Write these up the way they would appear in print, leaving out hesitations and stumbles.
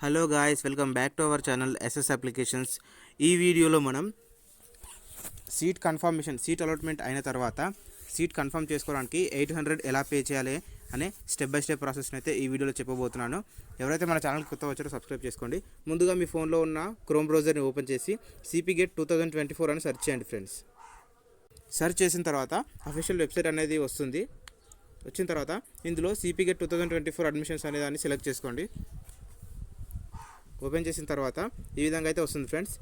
Hello guys, welcome back to our channel SS applications. ఈ వీడియోలో మనం సీట్ అలాట్మెంట్ అయిన తర్వాత సీట్ కన్ఫర్మ్ చేసుకోవడానికి 800 ఎలా పే చేయాలి అనే స్టెప్ బై స్టెప్ ప్రాసెస్ని అయితే ఈ వీడియోలో చెప్పబోతున్నాను. ఎవరైతే మన ఛానల్కి కొత్త వచ్చారో సబ్స్క్రైబ్ చేసుకోండి. ముందుగా మీ ఫోన్లో ఉన్న క్రోమ్ బ్రౌజర్ని ఓపెన్ చేసి సిపిగేట్ 2024 అని సెర్చ్ చేయండి ఫ్రెండ్స్. సెర్చ్ చేసిన తర్వాత అఫీషియల్ వెబ్సైట్ అనేది వస్తుంది. వచ్చిన తర్వాత ఇందులో సిపిగేట్ 2024 అడ్మిషన్స్ అనే దాన్ని సెలెక్ట్ చేసుకోండి. ఓపెన్ చేసిన తర్వాత ఈ విధంగా అయితే వస్తుంది ఫ్రెండ్స్.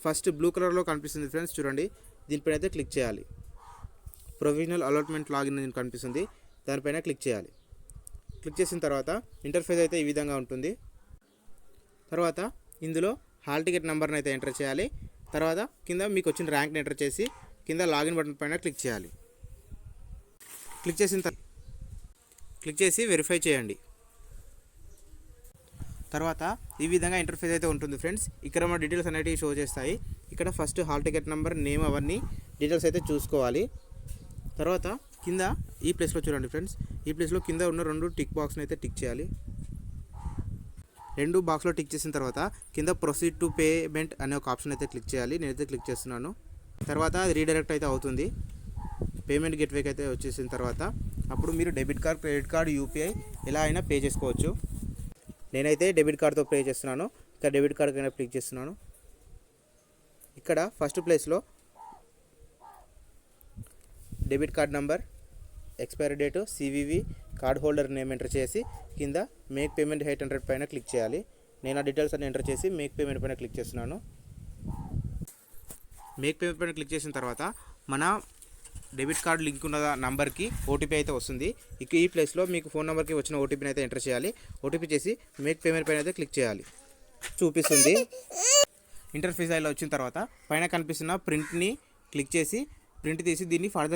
ఫస్ట్ బ్లూ కలర్లో కనిపిస్తుంది ఫ్రెండ్స్, చూడండి. దీనిపైన అయితే క్లిక్ చేయాలి. ప్రొవిజనల్ అలాట్మెంట్ లాగిన్ అని కనిపిస్తుంది, దానిపైన క్లిక్ చేయాలి. క్లిక్ చేసిన తర్వాత ఇంటర్ఫేస్ అయితే ఈ విధంగా ఉంటుంది. తర్వాత ఇందులో హాల్ టికెట్ నెంబర్ని అయితే ఎంటర్ చేయాలి. తర్వాత కింద మీకు వచ్చిన ర్యాంక్ని ఎంటర్ చేసి కింద లాగిన్ బటన్ పైన క్లిక్ చేయాలి. క్లిక్ చేసి వెరిఫై చేయండి. తర్వాత ఈ విధంగా ఇంటర్ఫేస్ అయితే ఉంటుంది ఫ్రెండ్స్. ఇక్కడ మన డీటెయిల్స్ అనేవి షో చేస్తాయి. ఇక్కడ first hall ticket number, name, అవన్నీ డీటెయిల్స్ అయితే చూసుకోవాలి. తర్వాత కింద ఈ ప్లేస్లో చూడండి ఫ్రెండ్స్, ఈ ప్లేస్లో కింద ఉన్న 2 టిక్ బాక్స్ని అయితే టిక్ చేయాలి. 2 బాక్స్లో టిక్ చేసిన తర్వాత కింద ప్రొసీడ్ టు పేమెంట్ అనే ఒక ఆప్షన్ అయితే క్లిక్ చేయాలి. నేనైతే క్లిక్ చేస్తున్నాను. తర్వాత అది రీడైరెక్ట్ అయితే అవుతుంది. పేమెంట్ గేట్వేకి అయితే వచ్చేసిన తర్వాత అప్పుడు మీరు debit card, credit card, UPI ఎలా అయినా పే చేసుకోవచ్చు. నేనైతే డెబిట్ కార్డ్తో పే చేస్తున్నాను. ఇక్కడ డెబిట్ కార్డ్ కైనా క్లిక్ చేస్తున్నాను. ఇక్కడ ఫస్ట్ ప్లేస్లో debit card number, expiry date, CVV, card holder name enter చేసి కింద మేక్ పేమెంట్ 800 పైన క్లిక్ చేయాలి. నేను ఆ డీటెయిల్స్ అన్ని ఎంటర్ చేసి మేక్ పేమెంట్ పైన క్లిక్ చేస్తున్నాను. మేక్ పేమెంట్ పైన క్లిక్ చేసిన తర్వాత మన డెబిట్ కార్డ్ లింక్ ఉన్న నంబర్కి ఓటీపీ అయితే వస్తుంది. ఇక ఈ ప్లేస్లో మీకు ఫోన్ నెంబర్కి వచ్చిన ఓటీపీని అయితే ఎంటర్ చేయాలి. ఓటీపీ చేసి మేక్ పేమెంట్ పైన అయితే క్లిక్ చేయాలి. చూపిస్తుంది. ఇంటర్ఫేస్ ఇలా వచ్చిన తర్వాత పైన కనిపిస్తున్న ప్రింట్ని క్లిక్ చేసి ప్రింట్ తీసి దీన్ని ఫర్దర్